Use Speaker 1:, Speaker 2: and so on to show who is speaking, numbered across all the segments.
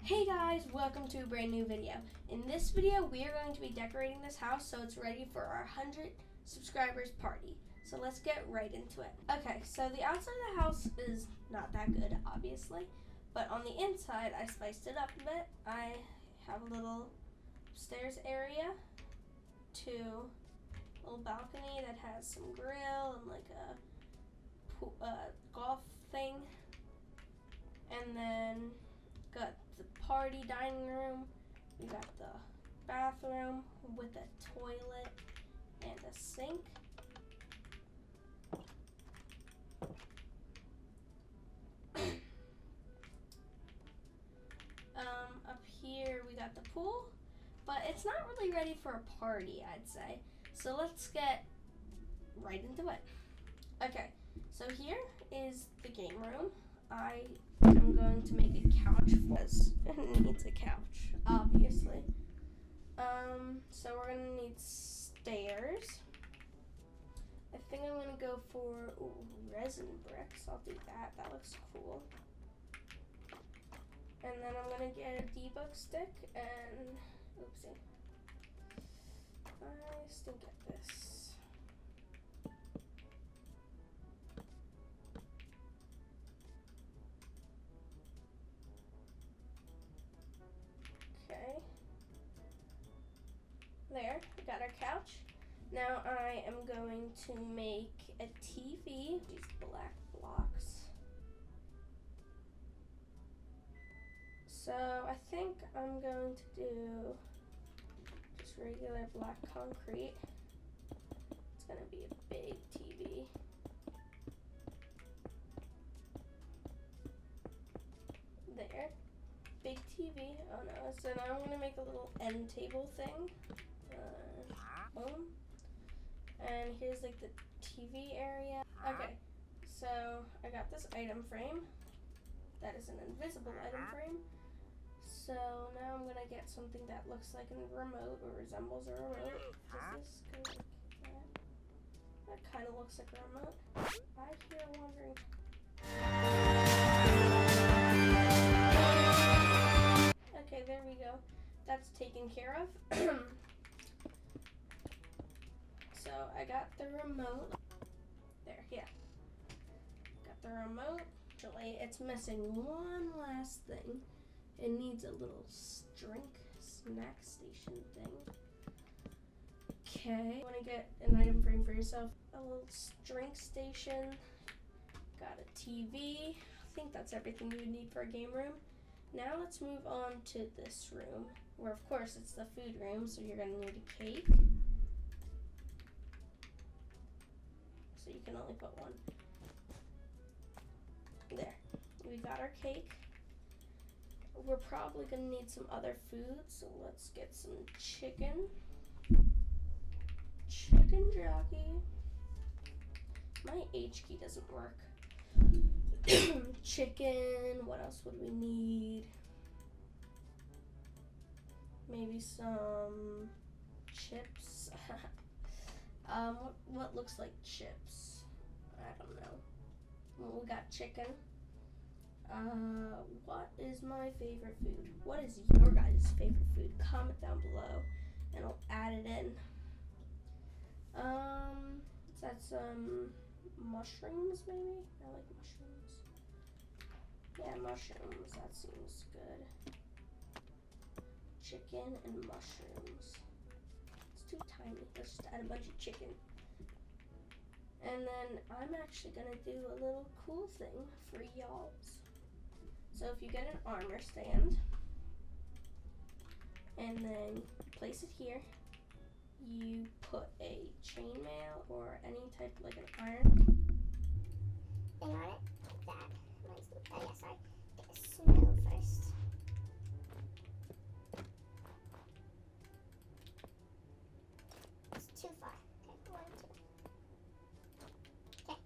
Speaker 1: Hey guys, welcome to a brand new video. In this video, we are going to be decorating this house so it's ready for our 100 subscribers party. So let's get right into it. Okay, so the outside of the house is not that good, obviously. But on the inside, I spiced it up a bit. I have a little stairs area to a little balcony that has some grill and like a golf thing. And then got the party dining room. We got the bathroom with a toilet and a sink. Up here we got the pool, but it's not really ready for a party, I'd say. So let's get right into it. Okay, so here is the game room. I am going to make a couch because it needs a couch, obviously. So we're gonna need stairs. I think I'm gonna go for resin bricks. I'll do that. That looks cool. And then I'm gonna get a debug stick and oopsie. I still get this. Okay. There, we got our couch. Now I am going to make a TV, these black blocks. So I think I'm going to do just regular black concrete. It's gonna be a big TV. There, big TV. Oh no, so now I'm gonna make a little end table thing. Boom. And here's like the TV area. Okay, so I got this item frame. That is an invisible item frame. So now I'm gonna get something that looks like a remote or resembles a remote. Does this go like that? That kind of looks like a remote. I hear wandering. Okay, there we go. That's taken care of. So I got the remote. There, yeah. Got the remote. Actually, it's missing one last thing. It needs a little snack station thing. Okay. Want to get an item frame for yourself? A little drink station. Got a TV. I think that's everything you would need for a game room. Now let's move on to this room, where of course it's the food room, so you're gonna need a cake. So you can only put one. There, we got our cake. We're probably gonna need some other food, so let's get some chicken. Chicken jockey. My H key doesn't work. Chicken, what else would we need? Maybe some chips. What looks like chips? I don't know. Well, we got chicken. What is my favorite food? What is your guys' favorite food? Comment down below and I'll add it in. Is that some mushrooms maybe? I like mushrooms. Yeah, mushrooms, that seems good. Chicken and mushrooms. It's too tiny. Let's just add a bunch of chicken. And then I'm actually gonna do a little cool thing for y'all. So if you get an armor stand and then place it here, you put a chainmail or any type like an iron.
Speaker 2: Thing on it, like that. Oh yeah, sorry. Get the snow first. It's too far. Okay, 1, 2. Okay,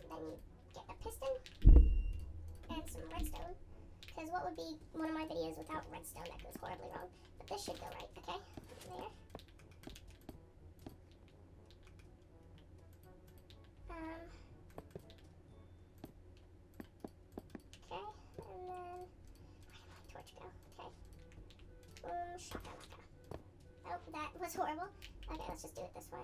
Speaker 2: then you get a piston and some redstone. Because what would be one of my videos without redstone? That goes horribly wrong. But this should go right, okay? There. Okay, and then where did my torch go? Okay. Shakalaka. Oh, that was horrible. Okay, let's just do it this way.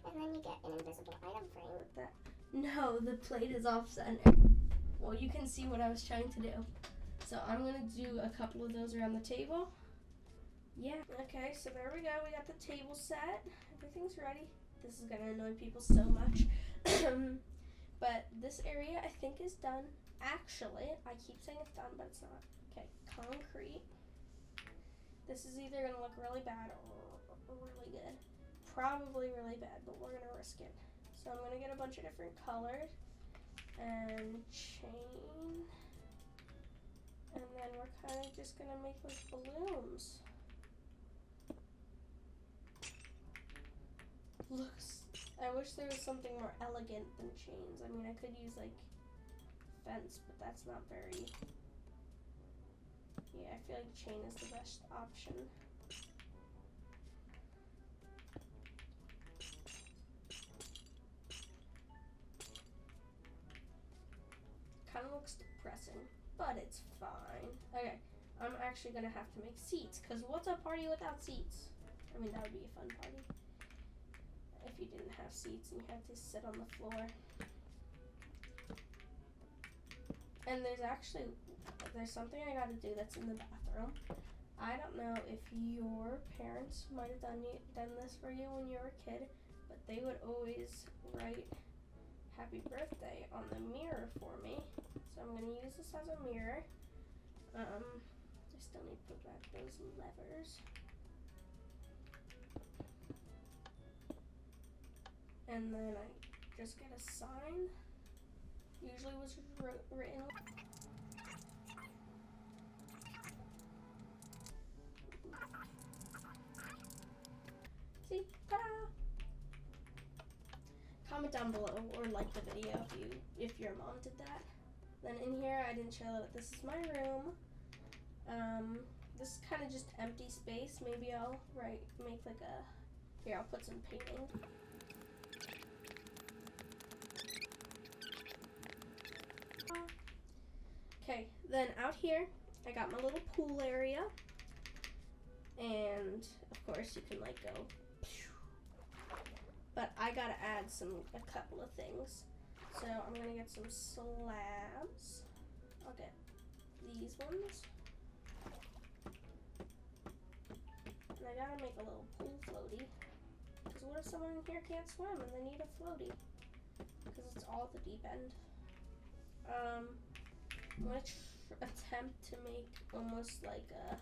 Speaker 2: And then you get an invisible item frame.
Speaker 1: No, the plate is off center. Well, you can see what I was trying to do. So I'm gonna do a couple of those around the table. Yeah. Okay, so there we go. We got the table set. Everything's ready. This is gonna annoy people so much. But this area I think is done. Actually, I keep saying it's done, but it's not. Okay, concrete. This is either gonna look really bad or really good. Probably really bad, but we're gonna risk it. So I'm gonna get a bunch of different colors and chain. And then we're kind of just gonna make like balloons. Looks, I wish there was something more elegant than chains. I mean, I could use like fence, but that's not very, yeah, I feel like chain is the best option. Kind of looks depressing, but it's fine. Okay, I'm actually gonna have to make seats, because what's a party without seats? I mean, that would be a fun party if you didn't have seats and you had to sit on the floor. And there's something I gotta do that's in the bathroom. I don't know if your parents might have done this for you when you were a kid, but they would always write happy birthday on the mirror for me. So I'm going to use this as a mirror. I still need to put back those levers. And then I just get a sign. Usually was written. See? Ta-da! Comment down below or like the video if your mom did that. Then in here, I didn't show that this is my room. This is kind of just empty space. Maybe I'll make like a, here I'll put some painting. Okay, then out here, I got my little pool area. And of course you can like go, but I gotta add a couple of things. So I'm gonna get some slabs. I'll get these ones. And I gotta make a little pool floaty. Because what if someone here can't swim and they need a floaty? Because it's all at the deep end. I'm gonna attempt to make almost like a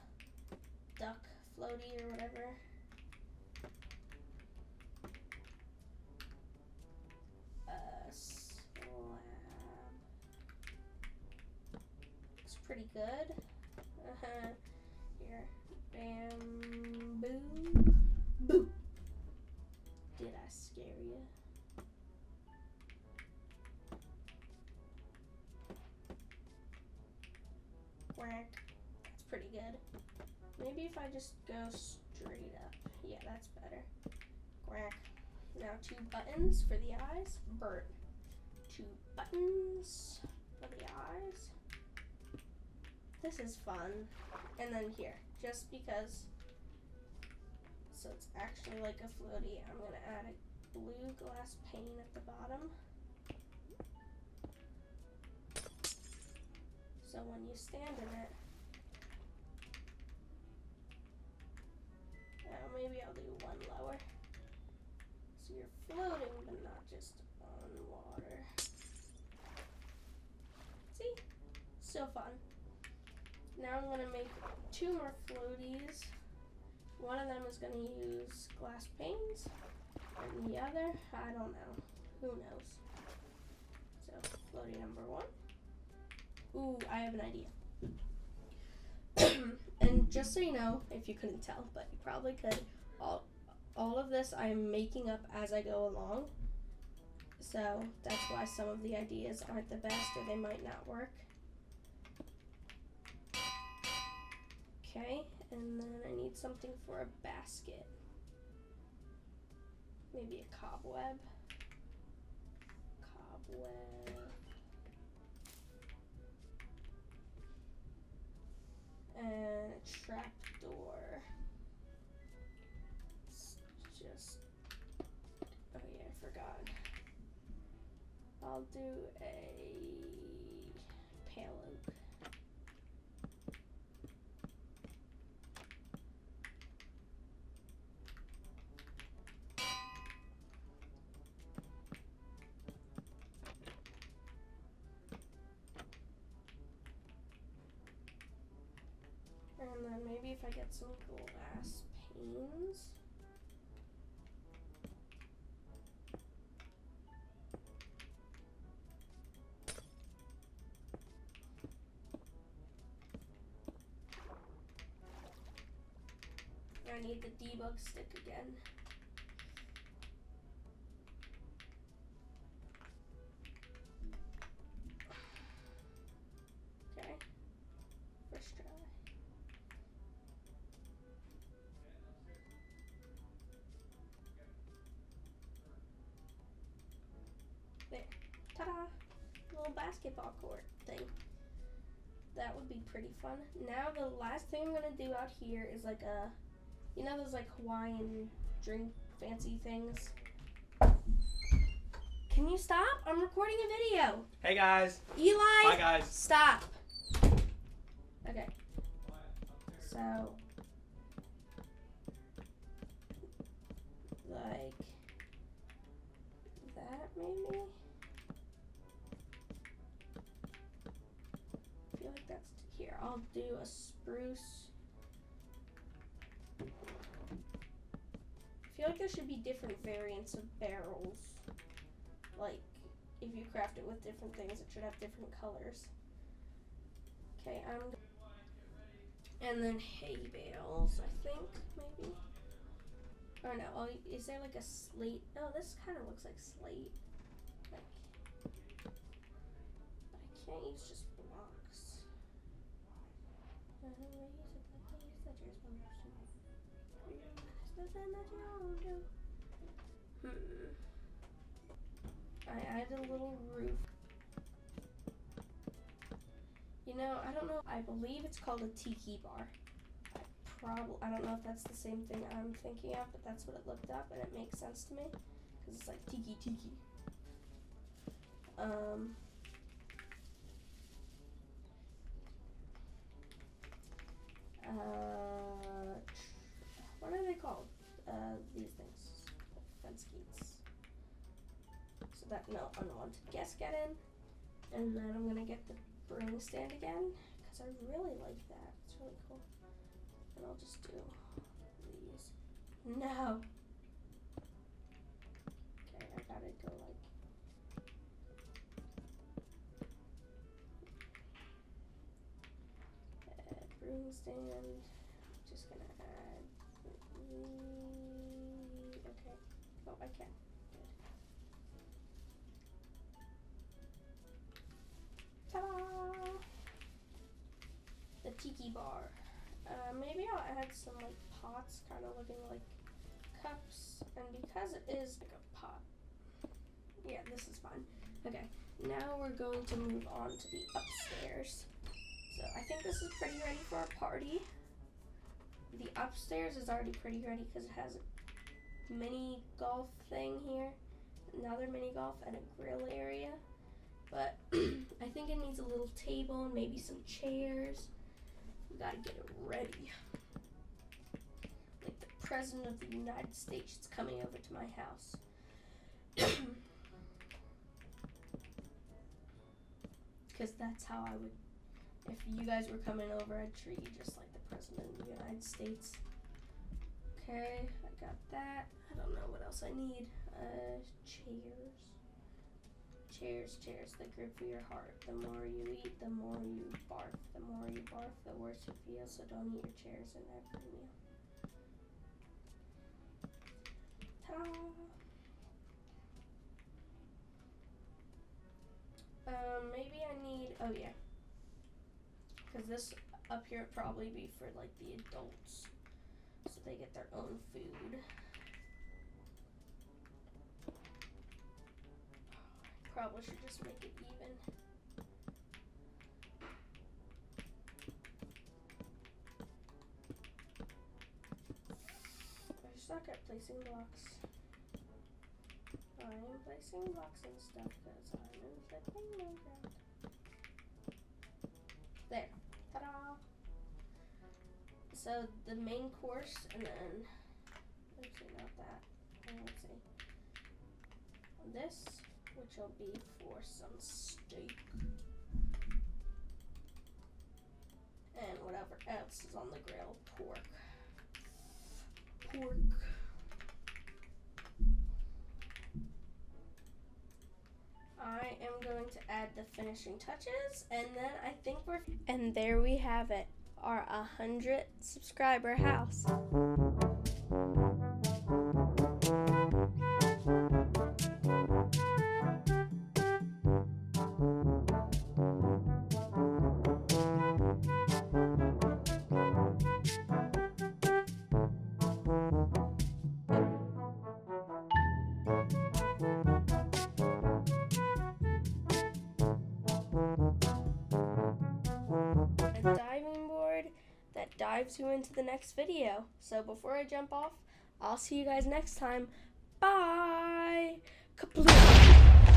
Speaker 1: duck floaty or whatever. Slab. Looks pretty good. Here, bamboo. Boo. Did I scare you? Quack. That's pretty good. Maybe if I just go straight up. Yeah, that's better. Quack. Now 2 buttons for the eyes. Bird. 2 buttons for the eyes. This is fun. And then here, just because, so it's actually like a floaty, I'm gonna add a blue glass pane at the bottom. So when you stand in it, maybe I'll do one lower. So you're floating, but not just on water. See? Still fun. Now I'm gonna make 2 more floaties. One of them is gonna use glass panes, and the other, I don't know. Who knows? So, floaty number 1. Ooh, I have an idea. And just so you know, if you couldn't tell, but you probably could, all of this I'm making up as I go along. So that's why some of the ideas aren't the best or they might not work. Okay, and then I need something for a basket. Maybe a cobweb. Cobweb. trap door. It's just, oh yeah, I forgot. I'll do a pale oak. And then maybe if I get some glass panes. I need the debug stick again. Okay, first try. There, ta-da! Little basketball court thing. That would be pretty fun. Now the last thing I'm gonna do out here is like a, you know those like Hawaiian drink fancy things? Can you stop? I'm recording a video.
Speaker 3: Hey guys.
Speaker 1: Eli!
Speaker 3: Bye guys.
Speaker 1: Stop. Okay. So, like that maybe? I feel like that's here. I'll do a spruce. I feel like there should be different variants of barrels. Like, if you craft it with different things, it should have different colors. Okay, and then hay bales, I think, maybe. Or no, oh, is there like a slate? Oh, this kind of looks like slate. Like, but I can't use just blocks. I added a little roof. You know, I don't know. I believe it's called a tiki bar. I don't know if that's the same thing I'm thinking of, but that's what it looked up, and it makes sense to me because it's like tiki. What are they called? These things, fence gates. So that no unwanted guests get in, and then I'm gonna get the brewing stand again because I really like that. It's really cool. And I'll just do these. No. Okay, I gotta go like. Brewing stand. Just gonna add. Okay. Oh, I can. Good. Ta-da! The tiki bar. Maybe I'll add some like pots, kind of looking like cups, and because it is like a pot, yeah, this is fine. Okay, now we're going to move on to the upstairs. So I think this is pretty ready for our party. The upstairs is already pretty ready because it has a mini golf thing here, another mini golf, and a grill area. But I think it needs a little table and maybe some chairs. We gotta get it ready. Like the President of the United States is coming over to my house. Because that's how I would, if you guys were coming over, I'd treat you just like the President of the United States. Okay, I got that. I don't know what else I need. Chairs, they're good for your heart. The more you eat, the more you barf. The more you barf, the worse you feel, so don't eat your chairs in every meal. Ta-da! Maybe I need, oh yeah. Because this up here would probably be for like the adults, so they get their own food. Probably should just make it even. suck at placing blocks. I'm placing blocks and stuff because I'm inflicting Minecraft. There. Ta-da! So the main course, and then, actually not that. Let's see. This, which will be for some steak. And whatever else is on the grill. Pork. I am going to add the finishing touches, and then I think and there we have it, our 100 subscriber house. A diving board that dives you into the next video. So before I jump off, I'll see you guys next time. Bye! Kaploop!